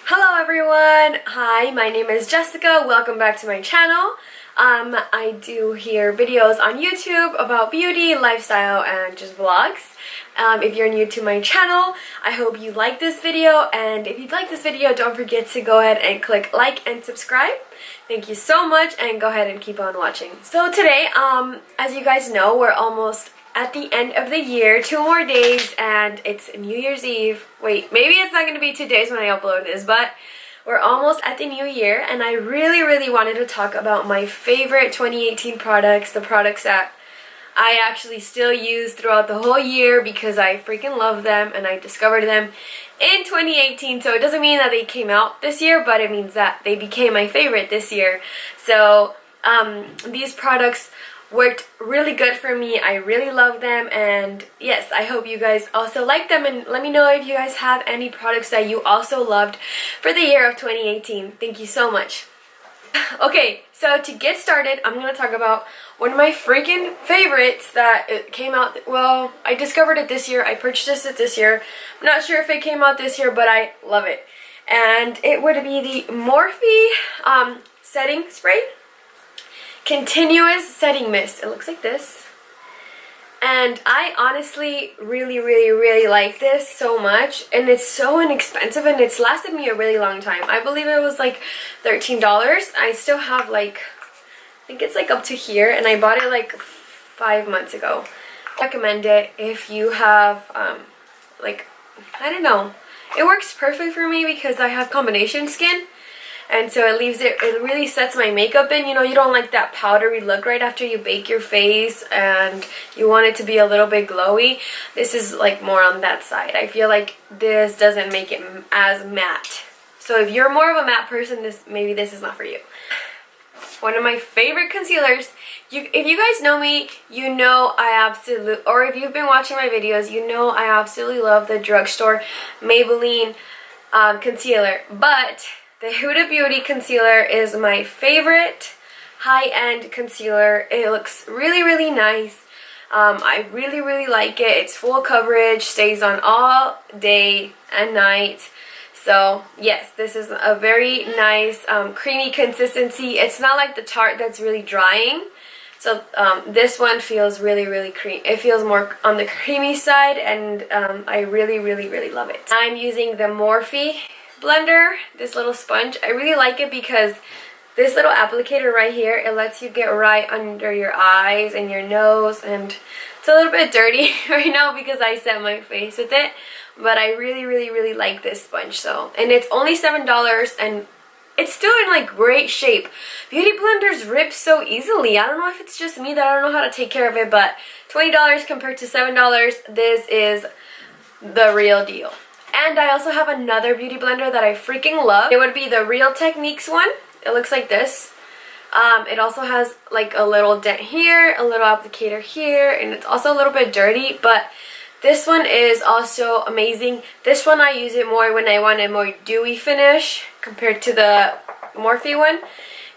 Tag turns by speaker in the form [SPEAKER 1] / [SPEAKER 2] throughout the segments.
[SPEAKER 1] Hello everyone! Hi, my name is Jessica. Welcome back to my channel. I do here videos on YouTube about beauty, lifestyle, and just vlogs. If you're new to my channel, I hope you like this video, and if you like this video, don't forget to go ahead and click like and subscribe. Thank you so much, and go ahead and keep on watching. So today, as you guys know, we're almost at the end of the year, 2 more days, and it's New Year's Eve. Wait, maybe it's not going to be 2 days when I upload this, but we're almost at the new year, and I really wanted to talk about my favorite 2018 products, the products that I actually still use throughout the whole year because I freaking love them and I discovered them in 2018. So it doesn't mean that they came out this year, but it means that they became my favorite this year. So these products worked really good for me. I really love them, and yes, I hope you guys also like them, and let me know if you guys have any products that you also loved for the year of 2018. Thank you so much. Okay, so to get started, I'm gonna talk about one of my freaking favorites that it came out, well, I discovered it this year. I purchased it this year. I'm not sure if it came out this year, but I love it. And it would be the Morphe setting spray. Continuous setting mist. It looks like this, and I honestly really like this so much, and it's so inexpensive, and it's lasted me a really long time. I believe it was like $13. I still have like, I think it's like up to here, and I bought it like 5 months ago. I recommend it if you have like, I don't know, it works perfect for me because I have combination skin. And so it really sets my makeup in. You know, you don't like that powdery look right after you bake your face and you want it to be a little bit glowy. This is like more on that side. I feel like this doesn't make it as matte. So if you're more of a matte person, maybe this is not for you. One of my favorite concealers. If you guys know me, you know or if you've been watching my videos, you know I absolutely love the drugstore Maybelline concealer. But the Huda Beauty concealer is my favorite high-end concealer. It looks really nice. I really like it. It's full coverage, stays on all day and night. So yes, this is a very nice creamy consistency. It's not like the Tarte that's really drying. So this one feels really creamy. It feels more on the creamy side, and I really love it. I'm using the Morphe blender, this little sponge. I really like it because this little applicator right here, it lets you get right under your eyes and your nose, and it's a little bit dirty right now because I set my face with it, but I really like this sponge. So, and it's only $7, and it's still in like great shape. Beauty blenders rip so easily. I don't know if it's just me that I don't know how to take care of it, but $20 compared to $7, this is the real deal. And I also have another beauty blender that I freaking love. It would be the Real Techniques one. It looks like this. It also has like a little dent here, a little applicator here, and it's also a little bit dirty, but this one is also amazing. This one I use it more when I want a more dewy finish compared to the Morphe one.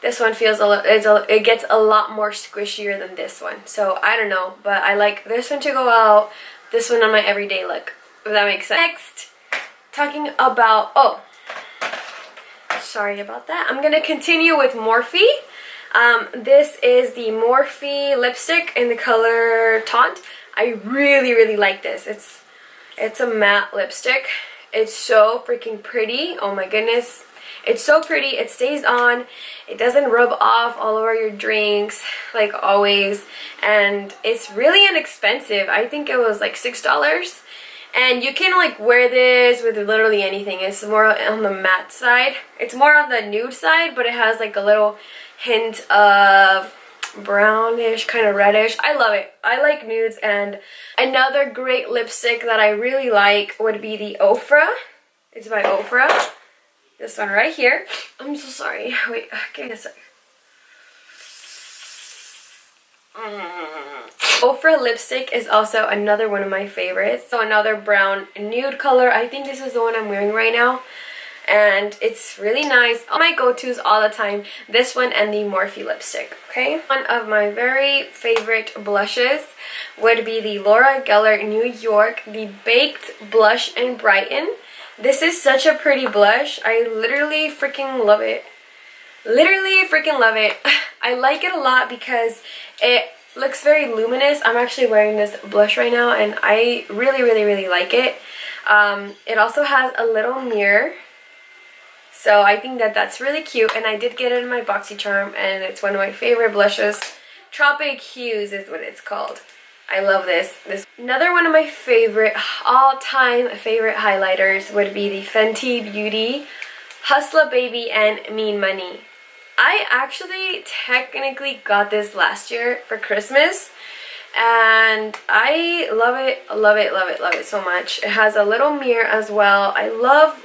[SPEAKER 1] This one feels it gets a lot more squishier than this one. So I don't know, but I like this one to go out, this one on my everyday look, if that makes sense. Next, talking about, oh, sorry about that. I'm gonna continue with Morphe. This is the Morphe lipstick in the color Taunt. I really like this. It's a matte lipstick. It's so freaking pretty. Oh my goodness. It's so pretty. It stays on. It doesn't rub off all over your drinks like always. And it's really inexpensive. I think it was like $6. And you can like wear this with literally anything. It's more on the matte side. It's more on the nude side, but it has like a little hint of brownish, kind of reddish. I love it. I like nudes. And another great lipstick that I really like would be the Ofra. It's by Ofra. This one right here. I'm so sorry. Wait, give me a sec. Ofra lipstick is also another one of my favorites. So another brown nude color. I think this is the one I'm wearing right now, and it's really nice. All my go-tos all the time, this one and the Morphe lipstick. Okay, one of my very favorite blushes would be the Laura Geller New York, the Baked Blush and Brighten. This is such a pretty blush. I literally freaking love it. Literally freaking love it. I like it a lot because it looks very luminous. I'm actually wearing this blush right now and I really like it. It also has a little mirror. So I think that that's really cute, and I did get it in my BoxyCharm, and it's one of my favorite blushes. Tropic Hues is what it's called. I love this. Another one of my favorite, all-time favorite highlighters would be the Fenty Beauty Hustla Baby and Mean Money. I actually technically got this last year for Christmas, and I love it so much. It has a little mirror as well. I love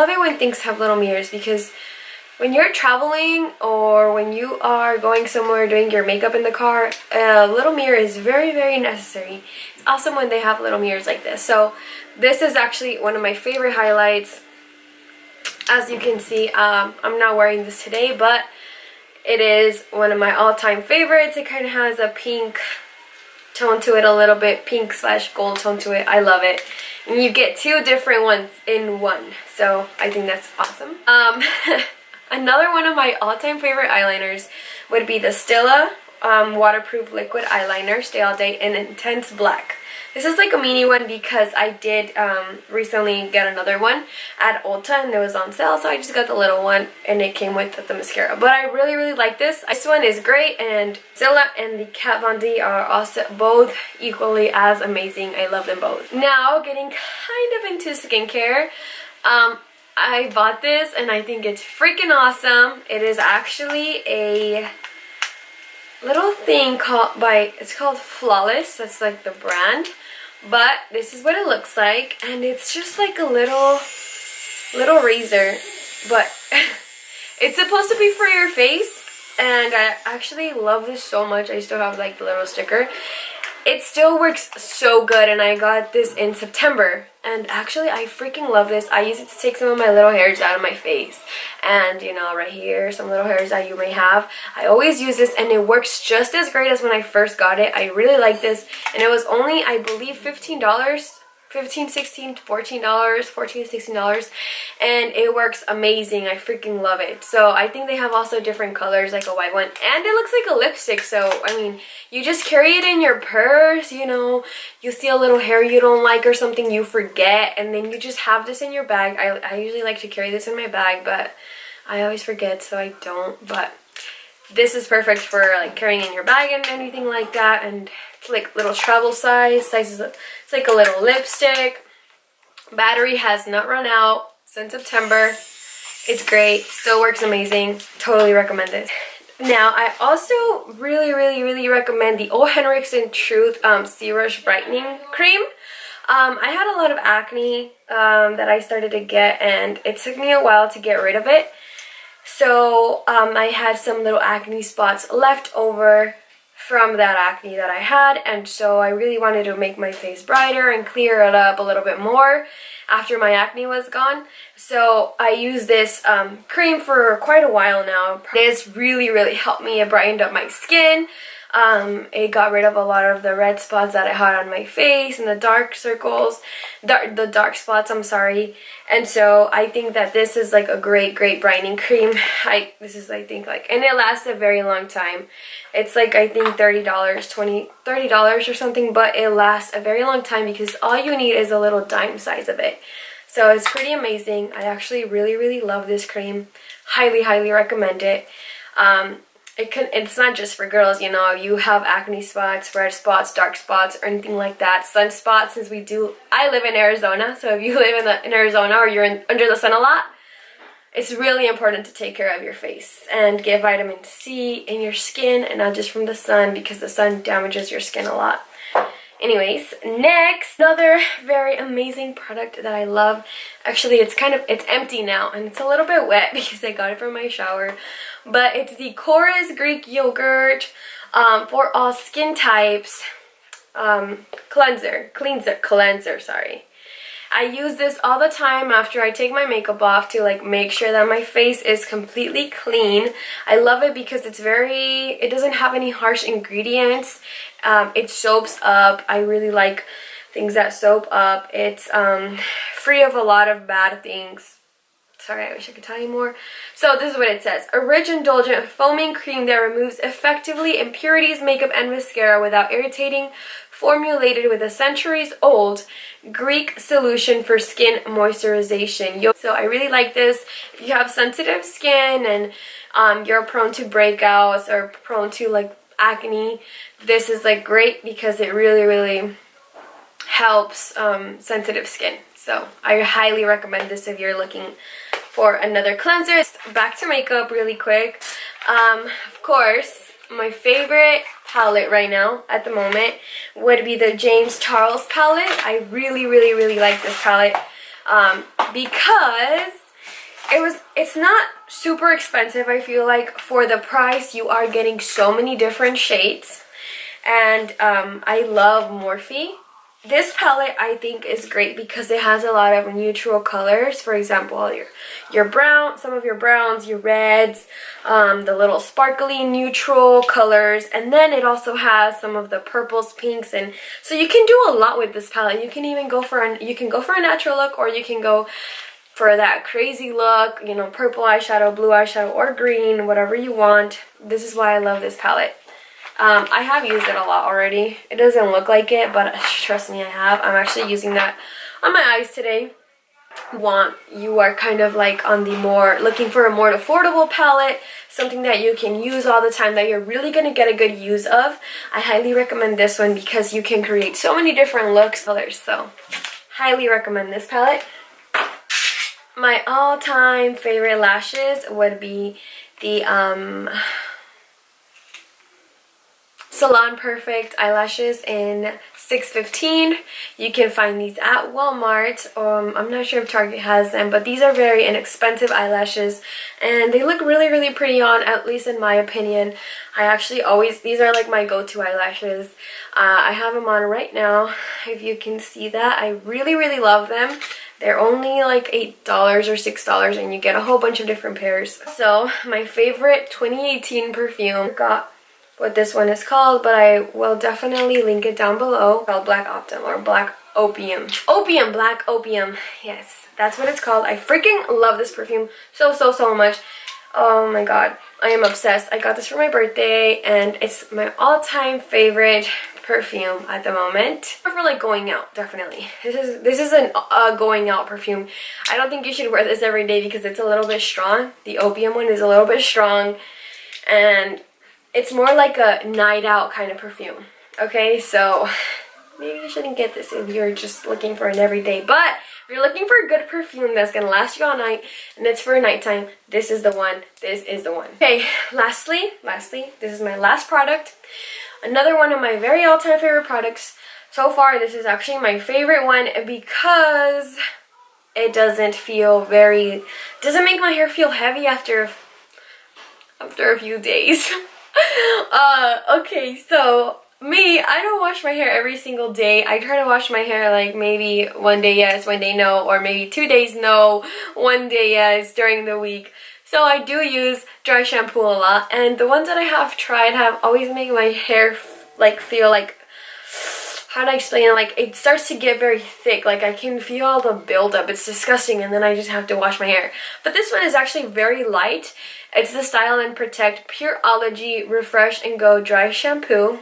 [SPEAKER 1] it when things have little mirrors, because when you're traveling or when you are going somewhere doing your makeup in the car, a little mirror is very necessary. It's awesome when they have little mirrors like this. So this is actually one of my favorite highlights. As you can see, I'm not wearing this today, but it is one of my all-time favorites. It kind of has a pink tone to it, a little bit pink / gold tone to it. I love it. And you get two different ones in one, so I think that's awesome. Another one of my all-time favorite eyeliners would be the Stila waterproof liquid eyeliner, Stay All Day in Intense Black. This is like a mini one because I did recently get another one at Ulta and it was on sale, so I just got the little one and it came with the mascara. But I really like this. This one is great, and Stila and the Kat Von D are also both equally as amazing. I love them both. Now, getting kind of into skincare, I bought this and I think it's freaking awesome. It is actually a little thing it's called Flawless. That's like the brand. But this is what it looks like, and it's just like a little razor, but it's supposed to be for your face, and I actually love this so much. I still have like the little sticker. It still works so good, and I got this in September, and actually I freaking love this. I use it to take some of my little hairs out of my face, and you know, right here, some little hairs that you may have. I always use this, and it works just as great as when I first got it. I really like this, and it was only, I believe, $15, $15, $16, $14, $14 to $16, and it works amazing. I freaking love it. So I think they have also different colors, like a white one, and it looks like a lipstick. So I mean, you just carry it in your purse, you know, you see a little hair you don't like or something, you forget, and then you just have this in your bag. I usually like to carry this in my bag, but I always forget, so I don't. But this is perfect for like carrying in your bag and anything like that, and it's like little travel sizes. It's like a little lipstick. Battery has not run out since September. It's great, still works amazing. Totally recommend it. Now, I also really recommend the Ole Henriksen C-Rush Brightening Cream. I had a lot of acne that I started to get, and it took me a while to get rid of it. So I had some little acne spots left over from that acne that I had, and so I really wanted to make my face brighter and clear it up a little bit more after my acne was gone. So I used this cream for quite a while now. This really helped me. It brightened up my skin. It got rid of a lot of the red spots that I had on my face and the dark circles, the dark spots, I'm sorry. And so I think that this is like a great brightening cream. This is, I think, like, and it lasts a very long time. It's like, I think $30 or something, but it lasts a very long time because all you need is a little dime size of it. So it's pretty amazing. I actually really love this cream. Highly recommend it. It's not just for girls, you know. You have acne spots, red spots, dark spots, or anything like that. Sunspots, since I live in Arizona, so if you live in Arizona or you're under the sun a lot, it's really important to take care of your face and get vitamin C in your skin, and not just from the sun, because the sun damages your skin a lot. Anyways, next, another very amazing product that I love. Actually, it's empty now, and it's a little bit wet because I got it from my shower. But it's the Korres Greek Yogurt for all skin types cleanser, sorry. I use this all the time after I take my makeup off to like make sure that my face is completely clean. I love it because it doesn't have any harsh ingredients. It soaps up. I really like things that soap up. It's free of a lot of bad things. Sorry, I wish I could tell you more. So this is what it says. A rich, indulgent foaming cream that removes effectively impurities, makeup, and mascara without irritating. Formulated with a centuries-old Greek solution for skin moisturization. So I really like this. If you have sensitive skin and you're prone to breakouts or prone to like acne, this is like great because it really helps sensitive skin. So I highly recommend this if you're looking for another cleanser. Back to makeup really quick. Of course, my favorite palette right now at the moment would be the James Charles palette. I really like this palette because it's not super expensive. I feel like for the price you are getting so many different shades, and I love Morphe. This palette I think is great because it has a lot of neutral colors. For example, your brown, some of your browns, your reds, the little sparkly neutral colors, and then it also has some of the purples, pinks, and so you can do a lot with this palette. You can even go for a natural look, or you can go for that crazy look, you know, purple eyeshadow, blue eyeshadow, or green, whatever you want. This is why I love this palette. I have used it a lot already. It doesn't look like it, but trust me, I have. I'm actually using that on my eyes today. You are kind of like on the looking for a more affordable palette, something that you can use all the time, that you're really going to get a good use of. I highly recommend this one because you can create so many different looks, colors. So highly recommend this palette. My all-time favorite lashes would be the Salon Perfect eyelashes in 615. You can find these at Walmart. I'm not sure if Target has them, but these are very inexpensive eyelashes and they look really pretty on, at least in my opinion. These are like my go-to eyelashes. I have them on right now, if you can see that. I really love them. They're only like $8 or $6 and you get a whole bunch of different pairs. So my favorite 2018 perfume, got what this one is called, but I will definitely link it down below. It's called Black Optum or Black Opium. Black Opium. Yes, that's what it's called. I freaking love this perfume so much. Oh my god, I am obsessed. I got this for my birthday and it's my all-time favorite perfume at the moment. For like going out, definitely. This is a going out perfume. I don't think you should wear this every day because it's a little bit strong. The Opium one is a little bit strong and it's more like a night out kind of perfume. Okay, so maybe you shouldn't get this if you're just looking for an everyday. But if you're looking for a good perfume that's gonna last you all night and it's for nighttime, this is the one. This is the one. Okay, lastly, this is my last product. Another one of my very all-time favorite products. So far, this is actually my favorite one because it doesn't make my hair feel heavy after a few days. Okay, so I don't wash my hair every single day. I try to wash my hair like maybe one day yes, one day no, or maybe 2 days no, one day yes during the week. So I do use dry shampoo a lot, and the ones that I have tried have always made my hair like feel like, how do I explain it? Like it starts to get very thick. Like I can feel all the buildup. It's disgusting, and then I just have to wash my hair. But this one is actually very light. It's the Style and Protect Pureology Refresh and Go Dry Shampoo.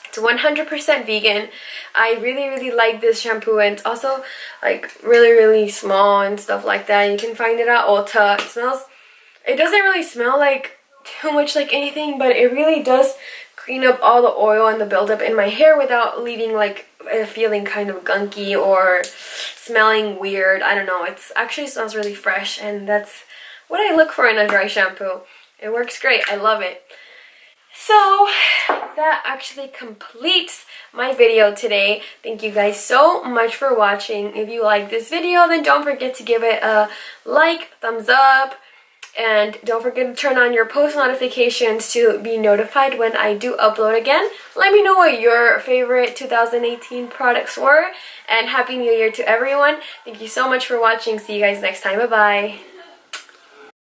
[SPEAKER 1] It's 100% vegan. I really like this shampoo, and it's also like really small and stuff like that. You can find it at Ulta. It doesn't really smell like too much like anything, but it really does clean up all the oil and the buildup in my hair without leaving like feeling kind of gunky or smelling weird. I don't know. It actually smells really fresh, and that's what I look for in a dry shampoo. It works great. I love it. So that actually completes my video today. Thank you guys so much for watching. If you like this video, then don't forget to give it a like, thumbs up, and don't forget to turn on your post notifications to be notified when I do upload again. Let me know what your favorite 2018 products were, and Happy New Year to everyone. Thank you so much for watching. See you guys next time. Bye-bye.